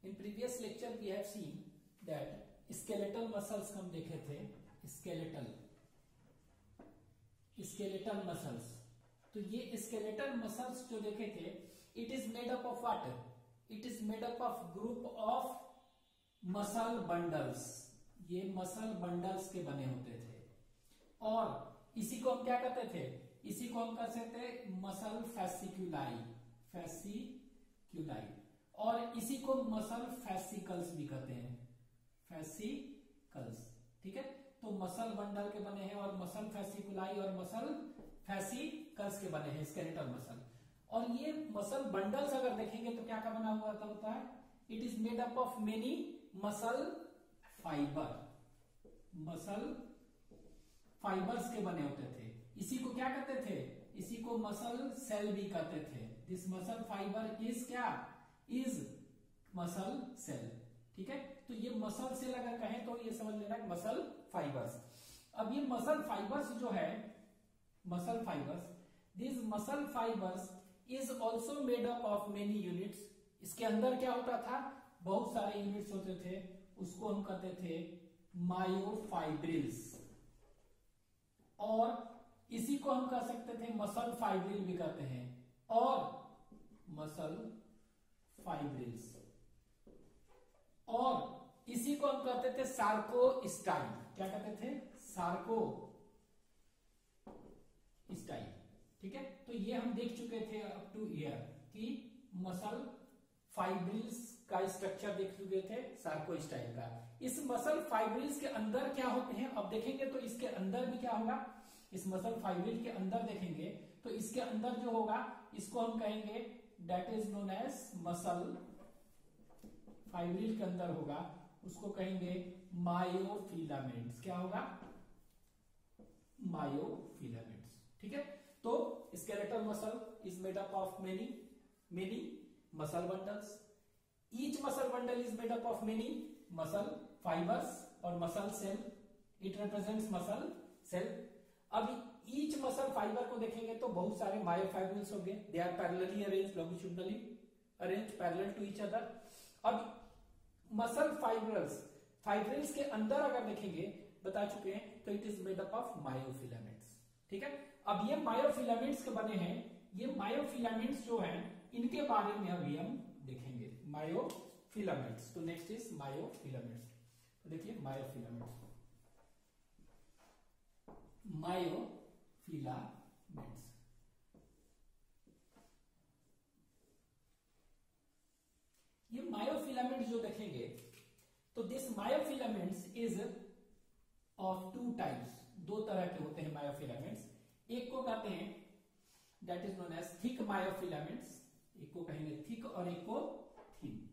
In previous lecture we have seen that skeletal muscles हम देखे थे। स्केलेटल मसल्स, तो ये स्केलेटल मसल्स जो देखे थे, it is made up of what? It is made up of group of muscle bundles. ये muscle bundles के बने होते थे और इसी को हम क्या कहते थे? इसी को हम कहते थे मसल फैसिक्यूलाई और इसी को मसल फैसिकल्स भी कहते हैं, फैसिकल्स। ठीक है, तो मसल बंडल के बने हैं और मसल फैसिकुलाई और मसल फैसिकल्स के बने हैं स्केलेटल मसल। और ये मसल बंडल्स अगर देखेंगे तो क्या का बना हुआ होता है? It is made up of many muscle fibres के बने होते थे। इसी को क्या कहते थे? इसी को मसल सेल भी कहते थे। दिस मसल फाइबर इज क्या? Is muscle cell. ठीक है, तो ये मसल सेल अगर कहें तो ये समझ लेना मसल फाइबर्स। अब ये मसल फाइबर्स जो है, muscle fibres, this muscle fibres is also made up of many units. इसके अंदर क्या होता था? बहुत सारे यूनिट्स होते थे, उसको हम कहते थे मायोफाइब्रिल्स। और इसी को हम कह सकते थे मसल फाइब्रिल भी कहते हैं, और मसल फाइब्रिल्स, और इसी को हम कहते थे सार्कोस्टाइल। क्या कहते थे? सार्कोस्टाइल। ठीक है, तो ये हम देख चुके थे अप टू ईयर कि मसल फाइब्रिल्स का स्ट्रक्चर देख चुके थे, सार्कोस्टाइल का। इस मसल फाइब्रिल्स के अंदर क्या होते हैं अब देखेंगे, तो इसके अंदर भी क्या होगा? इस मसल फाइब्रिल के अंदर देखेंगे तो इसके अंदर जो होगा इसको हम कहेंगे that is known as muscle fibril के अंदर होगा, उसको कहेंगे मायोफिलामेंट्स। क्या होगा? मायोफिलामेंट्स। ठीक है, तो skeletal muscle is made up of many muscle bundles. Each muscle bundle is made up of many muscle fibres और muscle cell. It represents muscle cell. अब ईच मसल फाइबर को देखेंगे तो बहुत सारे मायोफाइब्रिल्स होंगे। They are parallelly arranged, longitudinally arranged, parallel to each other. अब muscle fibrils के अंदर अगर देखेंगे, बता चुके हैं, तो it is made up of myofilaments. ठीक है, अब ये मायोफिलामेंट्स के बने हैं। ये मायोफिलामेंट्स जो हैं इनके बारे में अभी हम देखेंगे, मायोफिलामेंट्स। तो नेक्स्ट इज मायोफिलामेंट्स। तो देखिए मायोफिलामेंट्स, ये मायोफिलामेंट्स जो देखेंगे तो this myofilaments is of two types. दो तरह के होते हैं मायोफिलामेंट्स। एक को कहते हैं that is known as thick myofilaments, एक को कहेंगे थिक और एक को thin.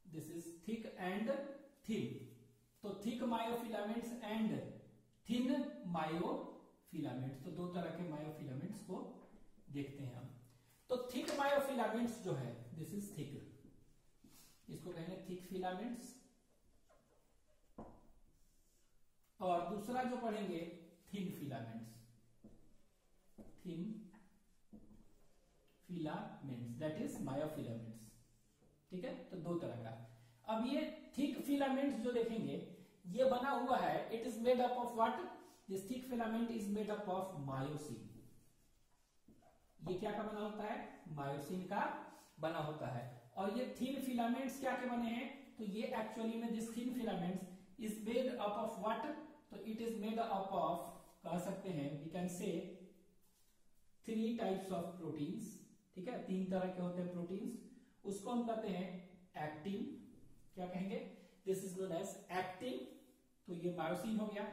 This is thick and thin. तो thick myofilaments and thin myofilaments, तो दो तरह के मायोफिलामेंट्स को देखते हैं हम। तो थिक मायोफिलामेंट्स जो है दिस इज थिक, इसको कहेंगे थिक फिलामेंट्स। और दूसरा जो पढ़ेंगे thin filaments, that is myofilaments. ठीक है, तो दो तरह का। अब ये थिक फिलामेंट्स जो देखेंगे ये बना हुआ है, it is made up of what? This thick filament is made up of myosin. ये क्या का बना होता है? मायोसिन का बना होता है। और ये थिन फिलामेंट्स क्या के बने हैं? तो ये एक्चुअली में this thin filaments is made up of what? तो it is made up of, कह सकते हैं, we can say 3 types of proteins. ठीक है, 3 तरह के होते हैं प्रोटीन्स। उसको हम कहते हैं एक्टिन। क्या कहेंगे? This is known as actin. तो ये मायोसिन हो गया,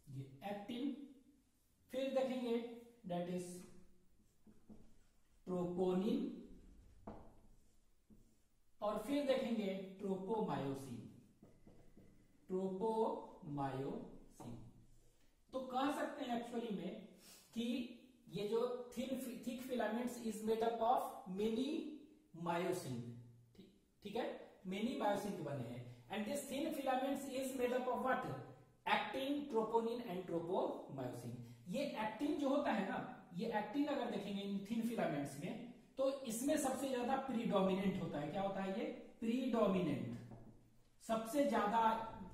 ये एक्टिन। फिर देखेंगे दैट इज ट्रोपोनिन, और फिर देखेंगे ट्रोपोमायोसिन। तो कह सकते हैं एक्चुअली में कि ये जो thick filaments is made up of many myosin. ठीक है, मेनी मायोसिन के बने हैं। And this thin filaments is made up of what? Actin, troponin and tropomyosin. ये एक्टिन जो होता है ना, ये एक्टिन अगर देखेंगे इन थिन फिलामेंट्स में तो इसमें सबसे ज्यादा प्रीडोमिनेंट होता है। क्या होता है ये? प्रीडोमिनेंट। सबसे ज्यादा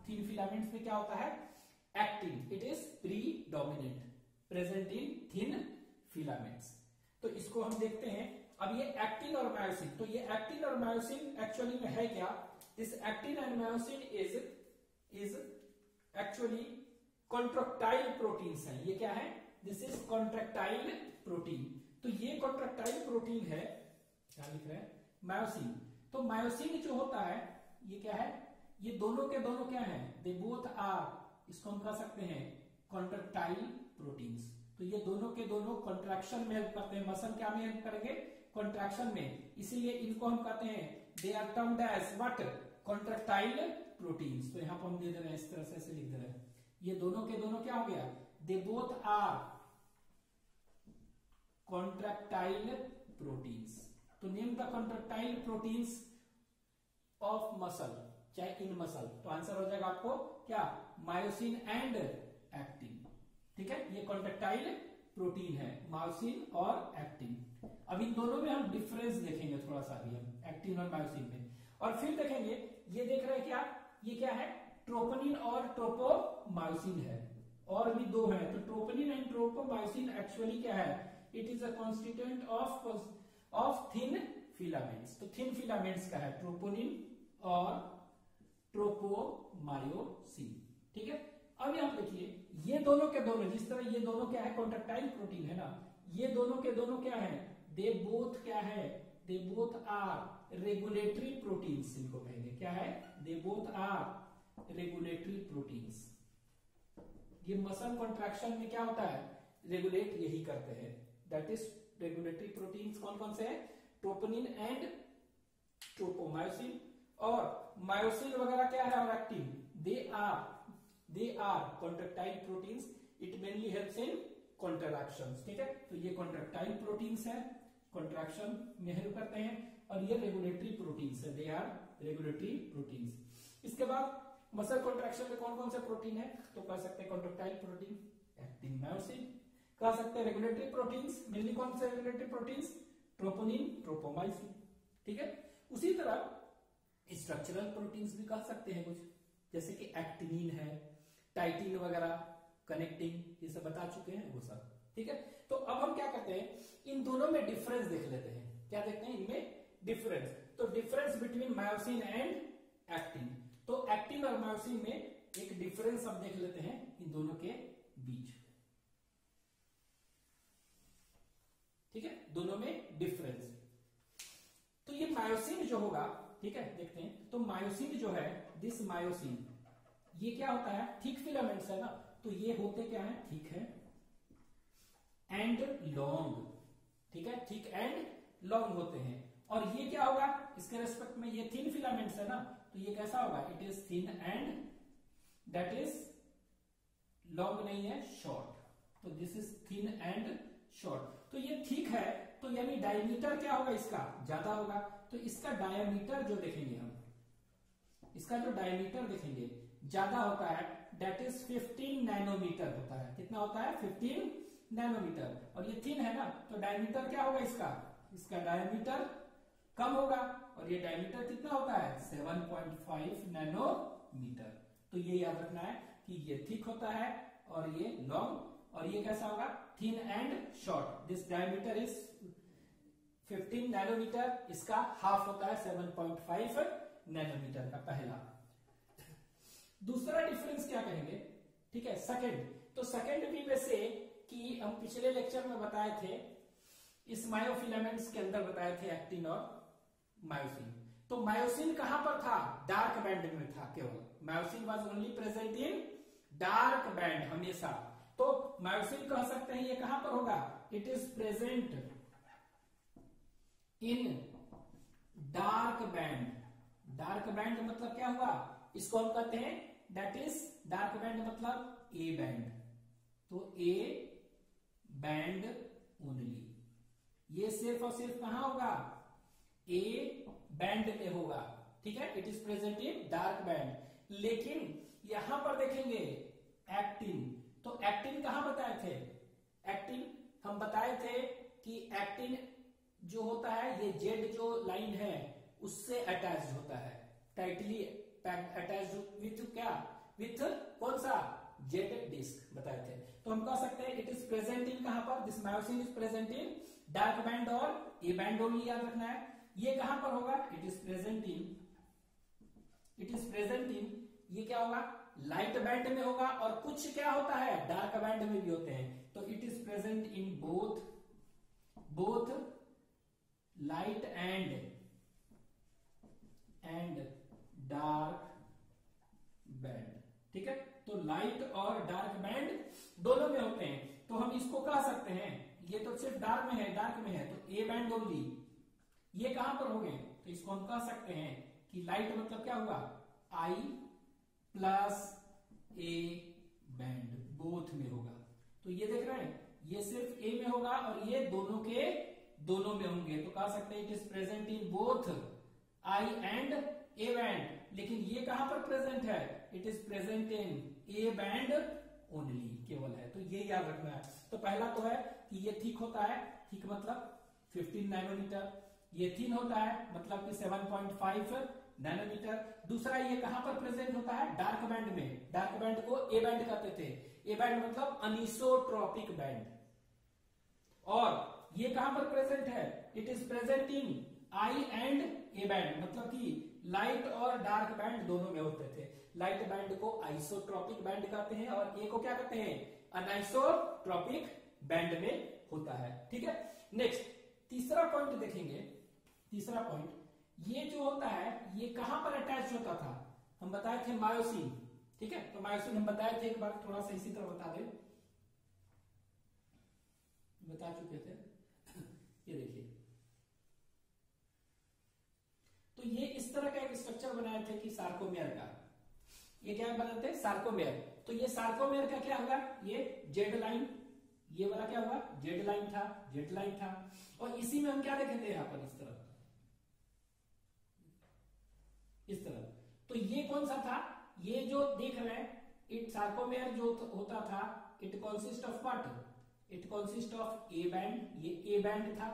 थिन फिलामेंट्स में क्या होता है? Actin. It is predominant present in thin filaments. तो इसको हम देखते हैं। अब ये एक्टिन और मायोसिन, तो ये एक्टिन और मायोसिन एक्चुअली में है क्या? This actin and myosin is actually contractile proteins है। ये क्या है? This is contractile protein. तो ये कॉन्ट्रैक्टाइल प्रोटीन है। क्या लिख रहे हैं? मायोसिन। तो मायोसिन जो होता है ये क्या है? ये दोनों के दोनों क्या है? दे बोथ आर, इसको हम कह सकते हैं कॉन्ट्रैक्टाइल प्रोटीन्स। तो ये दोनों के दोनों कॉन्ट्रैक्शन में हेल्प करते हैं। मसल क्या में हेल्प करेंगे? कॉन्ट्रैक्शन में। इसीलिए इनको हम कहते हैं they are termed as what? Contractile proteins. तो यहां पर हम दे दे रहे हैं, इस तरह से ऐसे लिख दे रहे हैं। ये दोनों के दोनों क्या हो गया? They both are contractile proteins. तो name the contractile proteins of muscle, चाहे इन मसल। तो आंसर हो जाएगा आपको क्या? Myosin and actin. ठीक है, ये कॉन्ट्रैक्टाइल प्रोटीन है, मायोसिन और एक्टिन। अब इन दोनों में हम डिफरेंस देखेंगे थोड़ा सा भी हम, एक्टिन और मायोसिन में। और फिर देखेंगे, ये देख रहे हैं क्या? ये क्या है? ट्रोपोनिन और ट्रोपोमायोसिन है। और भी दो है। तो ट्रोपोनिन एंड ट्रोपोमायोसिन एक्चुअली क्या है? It is a constituent of thin filaments. तो थिन फिलामेंट्स का है ट्रोपोनिन और ट्रोपोमायोसिन। ठीक है, अब यहां देखिए, ये दोनों के दोनों, जिस तरह ये दोनों क्या है? कॉन्ट्रैक्टाइल प्रोटीन है ना। ये दोनों के दोनों क्या है? दे बोथ क्या है? They both are regulatory proteins. इनको कहेंगे क्या है? They both are regulatory proteins. ये मसल कॉन्ट्रैक्शन में क्या होता है? रेगुलेट यही करते हैं। दैट इज रेगुलेटरी प्रोटीन्स कौन कौन से हैं? Troponin and tropomyosin. और मायोसिन वगैरह क्या है? और actin, they are contractile proteins. It mainly helps in contractions. ठीक है, तो ये कॉन्ट्रैक्टाइल प्रोटीन्स है, कॉन्ट्रैक्शन में हेल्प करते हैं। और ये रेगुलेटरी प्रोटीन्स है, दे आर रेगुलेटरी प्रोटीन्स। इसके बाद मसल कॉन्ट्रैक्शन में कौन कौन से प्रोटीन है? तो कह सकते हैं कॉन्ट्रैक्टाइल प्रोटीन, एक्टिन, मायोसिन। कह सकते हैं रेगुलेटरी प्रोटीन्स, मेनली कौन से रेगुलेटरी प्रोटीन्स? Troponin, tropomyosin. ठीक है, उसी तरह स्ट्रक्चरल प्रोटीन्स भी कह सकते हैं कुछ, जैसे कि एक्टिनिन है, टाइटिन वगैरह, कनेक्टिंग, ये सब बता चुके हैं वो सब। ठीक है, तो अब हम क्या करते हैं? इन दोनों में डिफरेंस देख लेते हैं। क्या देखते हैं? इनमें डिफरेंस। तो difference between myosin and actin. तो एक्टिन और मायोसिन में एक डिफरेंस अब देख लेते हैं इन दोनों के बीच। ठीक है, दोनों में डिफरेंस। तो ये मायोसिन जो होगा, ठीक है, देखते हैं। तो मायोसिन जो है, दिस मायोसिन, ये क्या होता है? थिक फिलामेंट्स है ना। तो ये होते क्या है? थिक है एंड लॉन्ग। ठीक है, थिक एंड लॉन्ग होते हैं। और ये क्या होगा इसके रेस्पेक्ट में? ये थिन फिलामेंट्स है ना, तो ये कैसा होगा? It is thin and that is long नहीं है, शॉर्ट। तो this is thin and short. तो ये थिक है, तो यानी डायमीटर क्या होगा इसका? ज्यादा होगा। तो इसका डायमीटर जो देखेंगे हम, इसका जो डायमीटर देखेंगे ज्यादा होता है, दैट इज 15 नैनोमीटर होता है। कितना होता है? 15 नैनोमीटर। और ये थिन है ना, तो डायमीटर क्या होगा इसका? इसका डायमीटर कम होगा। और ये डायमीटर कितना होता है? 7.5 नैनोमीटर। तो ये याद रखना है कि ये थिक होता है और ये लॉन्ग। और ये कैसा होगा? Thin and short. This diameter is 15 nanometre, इसका हाफ होता है 7.5 नैनोमीटर का पहला। दूसरा डिफरेंस क्या कहेंगे? ठीक है, सेकंड। तो सेकंड भी वैसे कि हम पिछले लेक्चर में बताए थे, इस मायोफिलामेंट्स के अंदर बताए थे एक्टिन और मायोसिन। तो मायोसिन कहां पर था? डार्क बैंड में था केवल। Myosin was only present in dark band हमेशा। तो मायोसिन कह सकते हैं ये कहां पर होगा? It is present in dark band. Dark band मतलब क्या हुआ? इसको हम कहते हैं दैट इज डार्क बैंड मतलब ए बैंड। तो ए बैंड ओनली, ये सिर्फ और सिर्फ कहां होगा? ए बैंड में होगा। ठीक है, it is present in dark band. लेकिन यहां पर देखेंगे एक्टिन, तो एक्टिन कहां बताए थे? एक्टिन हम बताए थे कि एक्टिन जो होता है ये जेड जो लाइन है उससे अटैच होता है, टाइटली अटैच विथ क्या, विथ कौन सा, जेड डिस्क बताए थे। तो हम कह सकते हैं इट इज प्रेजेंट इन कहां पर, this myosin is present in dark band और ए बैंड ओनली, याद रखना है। ये कहां पर होगा, इट इज प्रेजेंट इन ये क्या होगा, लाइट बैंड में होगा, और कुछ क्या होता है डार्क बैंड में भी होते हैं। तो it is present in both light and dark band, ठीक है। तो लाइट और डार्क बैंड दोनों में होते हैं। तो हम इसको कह सकते हैं, ये तो सिर्फ डार्क में है तो ए बैंड ओनली, ये कहां पर हो गए, तो इसको हम कह सकते हैं कि लाइट मतलब क्या हुआ, आई प्लस ए बैंड बोथ में होगा। तो ये देख रहे हैं, ये सिर्फ ए में होगा और ये दोनों के दोनों में होंगे। तो कह सकते हैं it is present in both I and A band. लेकिन ये कहां पर प्रेजेंट है, it is present in A band only, केवल है। तो ये याद रखना है। तो पहला तो है कि ये थिक होता है, थिक मतलब 15 नैनोमीटर, ये थिन होता है मतलब कि 7.5 नैनोमीटर। दूसरा ये कहां पर प्रेजेंट होता है, डार्क बैंड में, डार्क बैंड को ए बैंड कहते थे, ए बैंड मतलब अनिसोट्रोपिक बैंड। और ये कहां पर प्रेजेंट है, it is present in I and A band, मतलब कि लाइट और डार्क बैंड दोनों में होते थे। लाइट बैंड को आइसोट्रोपिक बैंड कहते हैं और ए को क्या कहते हैं, अनाइसोट्रोपिक बैंड में होता है, ठीक है। नेक्स्ट तीसरा पॉइंट देखेंगे। तीसरा पॉइंट, ये जो होता है ये कहां पर अटैच होता था, हम बताए थे मायोसिन, ठीक है। तो मायोसिन हम बताए थे, एक बार थोड़ा सा इसी तरह बता दें, बता चुके थे। ये देखिए, तो ये इस तरह का एक स्ट्रक्चर बनाए थे कि सार्कोमेयर का, ये क्या बनाते हैं, सार्कोमेयर। तो ये सार्कोमेयर का क्या होगा, ये जेड लाइन, ये वाला क्या हुआ, जेड लाइन था। और इसी में हम क्या देखे थे यहां पर इस तरह, तो ये कौन सा था, ये जो देख रहे हैं, इट सार्कोमेयर जो होता था, it consist of what, it consist of A band, ये ए बैंड था,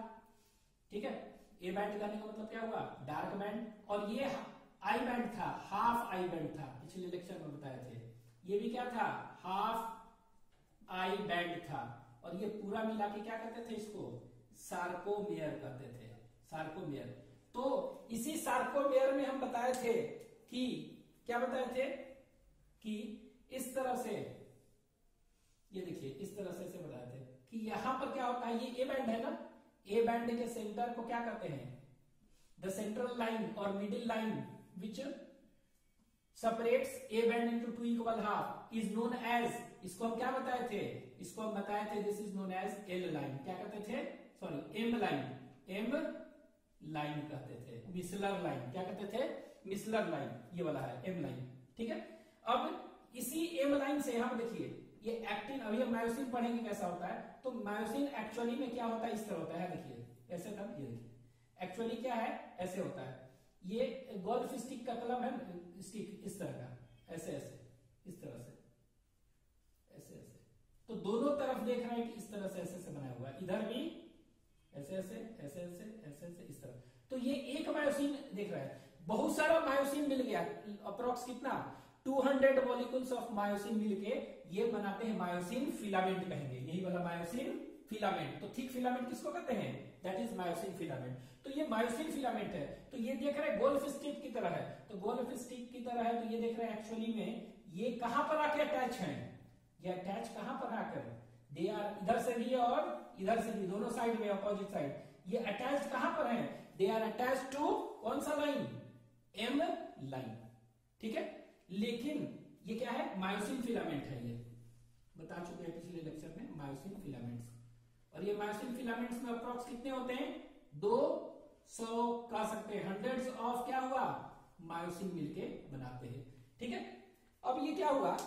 ठीक है। ए बैंड कहने का मतलब क्या हुआ, डार्क बैंड। और ये आई बैंड था, हाफ आई बैंड था, पिछले लेक्चर में बताए थे। ये भी क्या था, हाफ आई बैंड था। और ये पूरा मिला के क्या कहते थे, इसको सार्कोमेयर कहते थे, सार्कोमेयर। तो इसी सार्कोमेयर में हम बताए थे कि क्या बताए थे कि इस तरह से, ये देखिए इस तरह से बताए थे कि यहां पर क्या होता है, ये ए बैंड है ना, ए बैंड के सेंटर को क्या कहते हैं, द सेंट्रल लाइन और middle line which separates A band into two equal half is known as, इसको हम क्या बताए थे, इसको हम बताए थे this is known as L line, क्या कहते थे, सॉरी एम लाइन कहते थे, मिसलर लाइन, क्या कहते थे, मिसलर लाइन, ये वाला है एम लाइन, ठीक है। अब इसी एम लाइन से हम देखिए ये एक्टिन, अभी हम मायोसिन पढ़ेंगे कैसा होता है। तो मायोसिन एक्चुअली में क्या होता है, इस तरह होता है, देखिए ऐसे था, ये देखिए एक्चुअली क्या है, ऐसे होता है। ये गोल्फ स्टिक का कलम है, स्टिक इस तरह का, ऐसे ऐसे इस तरह से, ऐसे ऐसे। तो दोनों तरफ देख रहे हैं कि इस तरह से ऐसे ऐसे बनाया हुआ है, इधर भी ऐसे ऐसे ऐसे ऐसे ऐसे ऐसे इस तरह। तो ये एक मायोसिन देख रहा है, बहुत सारा मायोसिन मिल गया, अप्रोक्स कितना 200 मॉलिक्यूल्स ऑफ मायोसिन मिलके ये बनाते हैं मायोसिन फिलामेंट, कहेंगे यही वाला मायोसिन फिलामेंट। तो थिक फिलामेंट किसको कहते हैं, दैट इज मायोसिन फिलामेंट। तो ये मायोसिन फिलामेंट है। तो ये देख रहे हैं गोल्फ स्टिक की तरह है, तो गोल्फ स्टिक की तरह है। तो ये देख रहे हैं एक्चुअली में ये कहां पर आके अटैच है, ये अटैच कहां पर आकर, दे आर इधर से भी और इधर से भी, दोनों साइड में अपोजिट साइड, ये अटैच कहां पर है, दे आर अटैच टू कौन सा लाइन, एम लाइन, ठीक है। लेकिन ये क्या है, मायोसिन फिलामेंट है, ये बता चुके हैं पिछले लेक्चर में, मायोसिन फिलामेंट्स। और ये मायोसिन फिलामेंट्स में अप्रोक्स कितने होते हैं, 200 कह सकते हैं, हंड्रेड्स ऑफ क्या हुआ, मायोसिन मिलके बनाते हैं, ठीक है। अब ये क्या हुआ,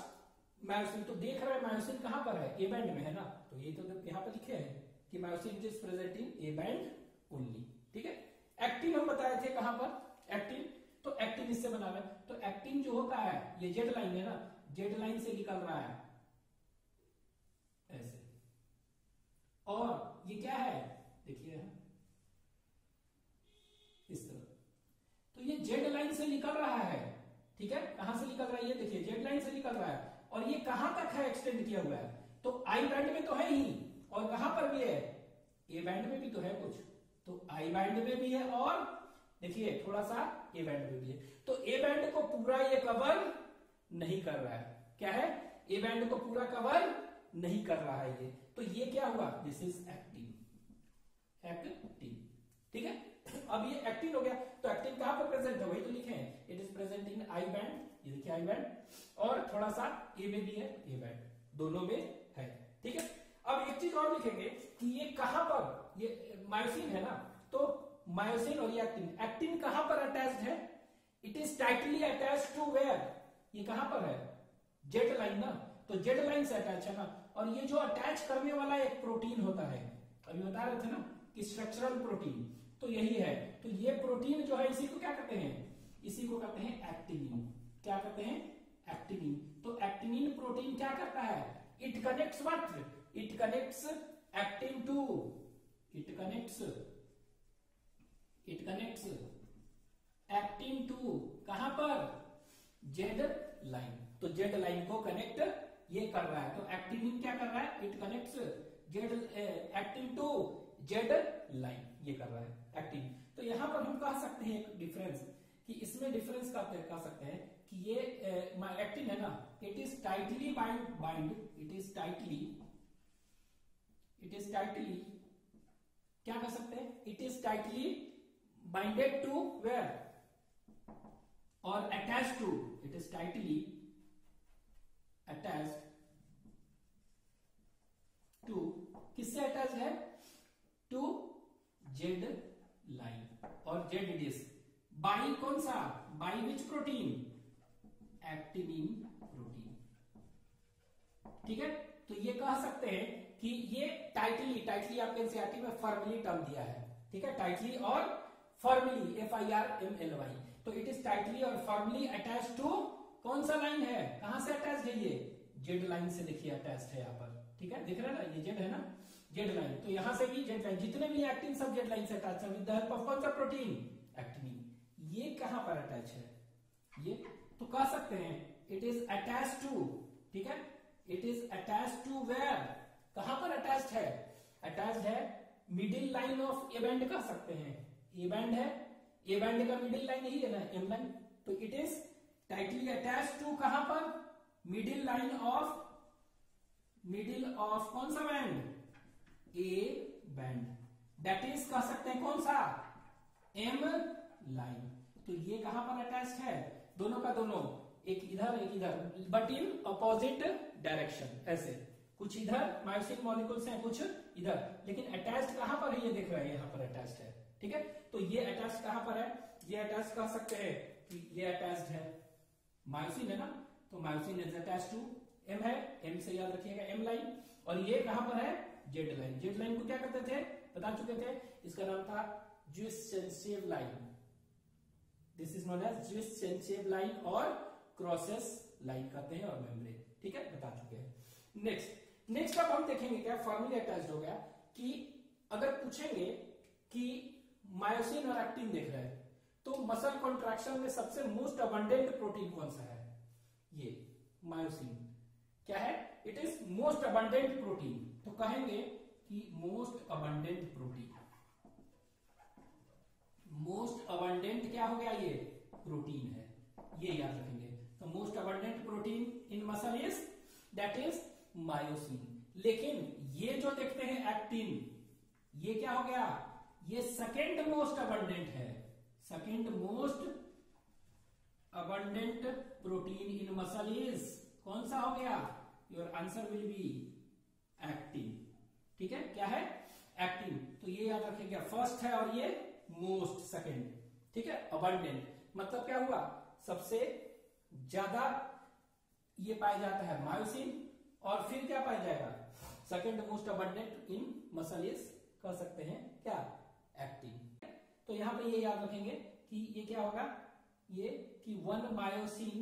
मायोसिन तो देख रहे हैं, मायोसिन कहां पर है, ए बैंड में है ना। तो ये तो यहां पर लिखे हैं कि myosin is present in A band only, ठीक है। एक्टिन हम बताए थे कहां पर, एक्टिन, तो एक्टिन इससे बना रहा है। तो एक्टिन जो होता है, ये जेड लाइन है ना, जेड लाइन से निकल रहा है ऐसे। और ये क्या है, देखिए से निकल रहा है, ठीक है, कहां से निकल रहा है ये देखिए, जेड लाइन से निकल रहा है, और ये कहां तक है एक्सटेंड किया हुआ है, तो आई बैंड में तो है ही, और कहां पर भी है, ए बैंड में भी तो है कुछ, तो आई बैंड में भी है, और देखिए थोड़ा सा ए बैंड में भी है, तो ए बैंड को पूरा ये कवर नहीं कर रहा है, क्या है, ए बैंड को पूरा कवर नहीं कर रहा है ये, तो ये क्या हुआ, दिस इज एक्टिन, एक्टिन, ठीक है। अब ये एक्टिन हो गया, तो एक्टिन कहां पर प्रेजेंट है, वही तो लिखे हैं, it is present in I band, ये देखिए आई बैंड, और थोड़ा सा ए में भी है, ए बैंड, दोनों में है, ठीक है। अब एक चीज और लिखेंगे कि ये कहां पर, ये मायोसिन है ना, तो मायोसिन और ये एक्टिन, एक्टिन कहां पर अटैच्ड है, it is tightly attached to where, ये कहां पर है, जेड लाइन ना, तो जेड लाइन से अटैच है ना, और ये जो अटैच करने वाला एक प्रोटीन होता है, अभी बता रहे थे ना कि स्ट्रक्चरल प्रोटीन, तो यही है, तो ये प्रोटीन जो है इसी को क्या कहते हैं, इसी को कहते हैं एक्टिनिन, क्या कहते हैं, एक्टिनिन। तो एक्टिनिन प्रोटीन क्या करता है, it connects what, it connects actin to, it connects actin to कहां पर, जेड लाइन, तो जेड लाइन को कनेक्ट ये कर रहा है, तो एक्टिनिन क्या कर रहा है, it connects Z actin to Z line, ये कर रहा है एक्टिन। तो यहां पर हम कह सकते हैं एक डिफरेंस, कि इसमें डिफरेंस कह सकते हैं कि ये एक्टिन है ना, it is tightly bind, it is tightly क्या कह सकते हैं, it is tightly binded to where, और attach to, it is tightly attached to, किससे अटैच है, टू जेड लाइन और जेड डिस्क, बाई कौन सा, by which protein, actinin protein, ठीक है। तो ये कह सकते हैं कि ये टाइटली आपके एनसीईआरटी में फर्मली टर्म दिया है, ठीक है, टाइटली और फर्मली, FIRMLY, तो इट इज टाइटली और फर्मली अटैच टू, कौन सा लाइन है, कहां से अटैच है, ये जेड लाइन से देखिए अटैच है यहाँ पर, ठीक है, दिख रहा है ना, ये जेड है ना, जेड लाइन, तो यहां से भी जेड लाइन, जितने भी एक्टिन सब जेड लाइन से अटैच है, विद द हेल्प ऑफ कौन सा प्रोटीन, एक्टिनिन। ये कहां पर अटैच है, ये तो कह सकते हैं इट इज अटैच टू, ठीक है, it is attach to where, कहां पर अटैच्ड है, अटैच्ड है middle line of A band, कह सकते हैं ए बैंड है, ए बैंड का मिडिल लाइन यही है ना, एम लाइन, तो it is tightly attached to कहां पर, middle line of, middle of कौन सा band, A band, that is कह सकते हैं कौन सा, एम लाइन। तो ये कहां पर अटैच्ड है, दोनों का दोनों, एक इधर एक इधर, बट इन अपोजिट डायरेक्शन, ऐसे कुछ इधर मायोसिन मॉलिक्यूल्स हैं, कुछ इधर, लेकिन अटैच्ड कहां पर है, ये देख रहे हैं यहां पर अटैच्ड है, ठीक है। तो ये अटैच्ड कहां पर है, ये अटैच्ड कह सकते हैं कि ये अटैच्ड है, मायोसिन है ना, तो myosin is attached to M है, एम से याद रखिएगा एम लाइन, और ये कहां पर है, जेड लाइन, जेड लाइन को क्या कहते थे, बता चुके थे, इसका नाम था ज्यूसेंशियल line, this is known as ज्यूसेंशियल लाइन, और क्रॉसेस लाइन कहते हैं, और मेम्ब्रेन, ठीक है, बता चुके हैं। नेक्स्ट अब हम देखेंगे क्या, फॉर्मली अटैच्ड हो गया, कि अगर पूछेंगे कि मायोसिन और एक्टिन देख रहे हैं, तो मसल कॉन्ट्रैक्शन में सबसे मोस्ट अबंडेंट प्रोटीन कौन सा है, ये मायोसिन, क्या है, it is most abundant protein, तो कहेंगे कि most abundant protein, most abundant क्या हो गया, ये प्रोटीन है, ये याद रखेंगे। तो most abundant protein in muscle is, that is myosin. लेकिन ये जो देखते हैं एक्टिन, ये क्या हो गया, ये सेकेंड मोस्ट अबंडेंट है, second most abundant protein in muscle is, कौन सा हो गया, your answer will be actin, ठीक है, क्या है, एक्टिन। तो ये याद रखेंगे, फर्स्ट है और ये मोस्ट सेकेंड, ठीक है, अबंडेंट मतलब क्या हुआ, सबसे ज्यादा ये पाया जाता है मायोसिन, और फिर क्या पाया जाएगा, second most abundant in muscle is, कह सकते हैं क्या, एक्टिन। तो यहां पे ये याद रखेंगे कि ये क्या होगा, ये कि one myosin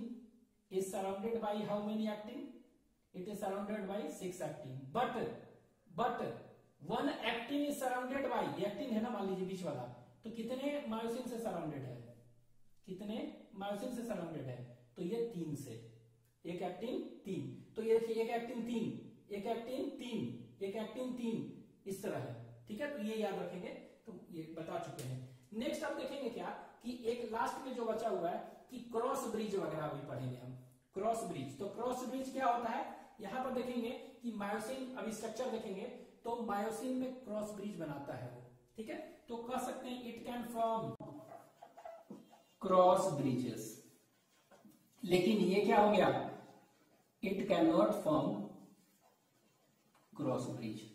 is surrounded by how many actin, it is surrounded by 6 actin, but one actin is surrounded by, actin है ना मान लीजिए बीच वाला, तो कितने मायोसिन से सराउंडेड है, कितने मायोसिन से सराउंडेड है, तो ये 3 से, एक एक्टिन 3, तो ये देखिए एक एक्टिन 3, एक एक्टिन 3, एक एक्टिन 3, इस तरह है। ठीक है, तो ये याद रखेंगे, तो ये बता चुके हैं। नेक्स्ट आप देखेंगे क्या कि एक लास्ट में जो बचा हुआ है कि क्रॉस ब्रिज वगैरह भी पढ़ेंगे हम, क्रॉस ब्रिज। तो क्रॉस ब्रिज क्या होता है, यहां पर देखेंगे कि मायोसिन, अभी स्ट्रक्चर देखेंगे तो मायोसिन में क्रॉस ब्रिज बनाता है वो। ठीक है, तो कह सकते हैं it can form cross bridges, लेकिन ये क्या हो गया, it can not form cross bridge.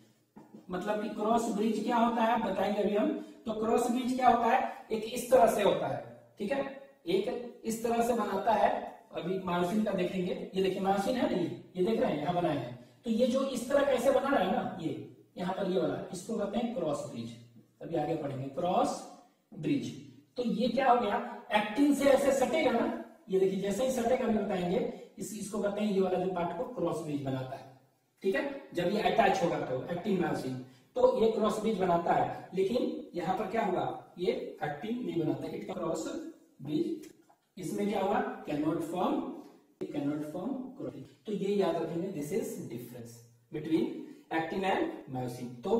मतलब कि क्रॉस ब्रिज क्या होता है बताएंगे अभी हम। तो क्रॉस ब्रिज क्या होता है, एक इस तरह से होता है, ठीक है, एक इस तरह से बनाता है। अभी मायोसिन का देखेंगे, ये देखिए मायोसिन है ना, ये देख रहे हैं यहाँ बनाए हैं, तो ये जो इस तरह कैसे बना रहा है ना, ये यहाँ पर ये वाला, इसको कहते हैं क्रॉस ब्रिज। अभी आगे पढ़ेंगे क्रॉस ब्रिज। तो ये क्या हो गया, एक्टिन से ऐसे सटेगा ना, ये देखिए जैसे ही सटेगा अभी बताएंगे, इसको कहते हैं, ये वाला जो पार्ट को क्रॉस ब्रिज बनाता है। ठीक है, जब ये अटैच होगा तो एक्टिन मायोसिन, तो ये क्रॉस ब्रिज बनाता है। लेकिन यहाँ पर क्या होगा, ये एक्टिन नहीं बनाता, इट क्रॉस ब्रिज, इसमें क्या होगा, can not form cross bridge. तो ये याद रखेंगे, this is difference between actin and myosin. तो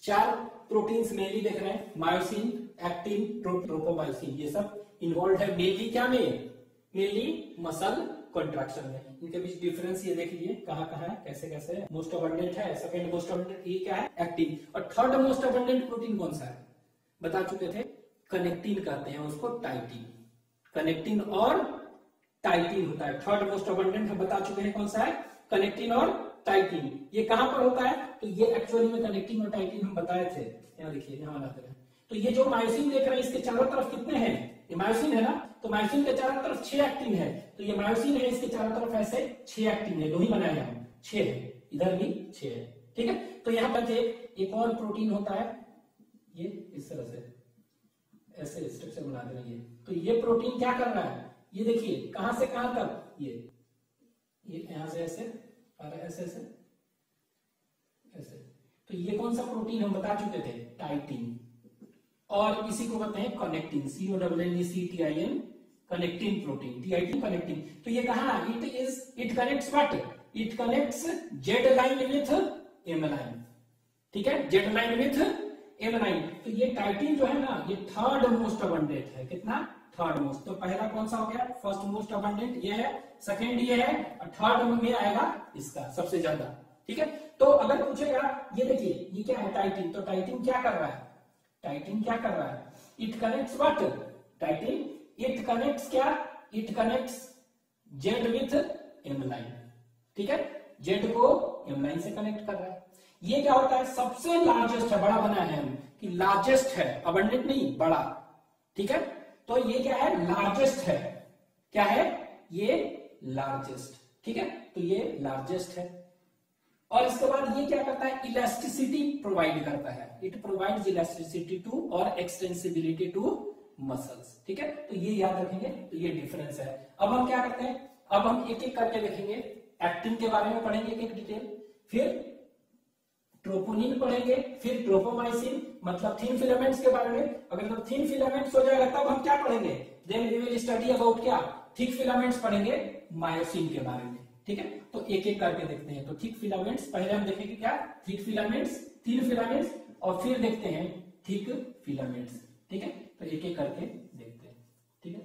4 प्रोटीन्स मेनली देख रहे हैं, मायोसिन, एक्टिन, ट्रोपोमायोसिन, ये सब इन्वॉल्व है मेनली क्या में, मेनली मसल कॉन्ट्रैक्शन में। इनके बीच डिफरेंस ये देख लीजिए कहाँ कहाँ है, कैसे कैसे। मोस्ट अबंडेंट है, सेकंड मोस्ट अबंडेंट ये क्या है, एक्टिन, और थर्ड मोस्ट अबंडेंट प्रोटीन कौन सा है, बता चुके थे, कनेक्टिन कहते हैं उसको, टाइटिन, कनेक्टिन और टाइटिन होता है। थर्ड मोस्ट अबंडेंट हम बता चुके हैं कौन सा है, कनेक्टिन और टाइटिन। ये कहां पर होता है, तो ये एक्चुअली में कनेक्टिन और टाइटिन हम बताए थे, यहाँ देखिए, यहाँ बनाते हैं। तो ये जो मायोसिन देख रहे हैं, इसके चारों तरफ कितने हैं, ये मायोसिन है ना, तो मायोसिन के चारों तरफ 6 एक्टिन है, तो ये मायोसिन है, इसके चारों तरफ ऐसे 6 एक्टिन है, 2 ही बनाए हम, 6 है, इधर भी 6 है। ठीक है, तो यहाँ पर एक और प्रोटीन होता है, ये इस तरह से ऐसे स्ट्रक्चर बना दे रही है। तो ये प्रोटीन क्या कर रहा है, ये देखिए कहां से कहां तक, ये यहां से ऐसे और ऐसे ऐसे ऐसे। तो ये कौन सा प्रोटीन हम बता चुके थे, टाइटिन, और इसी को कहते हैं connectin, CONNECTIN, connectin protein, titin connectin. तो ये कहा, it connects what, it connects Z line with M line. ठीक है, Z line with M line. तो ये टाइटिन जो है ना, ये थर्ड मोस्ट अबंडेंट है, कितना, थर्ड मोस्ट। तो पहला कौन सा हो गया, फर्स्ट मोस्ट अबंडेंट ये है, सेकंड ये है, और थर्ड में आएगा इसका सबसे ज्यादा। ठीक है, तो अगर पूछेगा, ये देखिए ये क्या है, टाइटिन, तो टाइटिन क्या कर रहा है, टाइटिन क्या कर रहा है, it connects what, titin it connects क्या, it connects Z with M line. ठीक है, जेड को एम लाइन से कनेक्ट कर रहा है। ये क्या होता है, सबसे लार्जेस्ट है, बड़ा बना है हम कि लार्जेस्ट है, अबंडेंट नहीं, बड़ा। ठीक है, तो ये क्या है, लार्जेस्ट है, क्या है, ये लार्जेस्ट। ठीक है, तो ये लार्जेस्ट है। और इसके बाद ये क्या करता है, इलास्टिसिटी प्रोवाइड करता है, इट प्रोवाइड्स इलास्टिसिटी टू और एक्सटेंसिबिलिटी टू मसल्स। ठीक है, तो ये याद रखेंगे, तो ये डिफरेंस है। अब हम क्या करते हैं, अब हम एक एक करके देखेंगे, एक्टिन के बारे में पढ़ेंगे एक एक डिटेल, फिर ट्रोपोनिन पढ़ेंगे, फिर ट्रोपोमाइसिन मतलब थिन फिलामेंट्स के बारे में। अगर जब थिन फिलामेंट्स हो जाएगा तब हम क्या पढ़ेंगे, then we will study about क्या, थिक फिलामेंट्स पढ़ेंगे, मायोसिन के बारे में। ठीक है, तो एक एक करके देखते हैं। तो थिक फिलामेंट्स पहले हम देखेंगे क्या, थिक फिलामेंट्स, थिन फिलामेंट्स, और फिर देखते हैं थिक फिलामेंट्स। ठीक है, तो एक एक करके देखते हैं। ठीक है,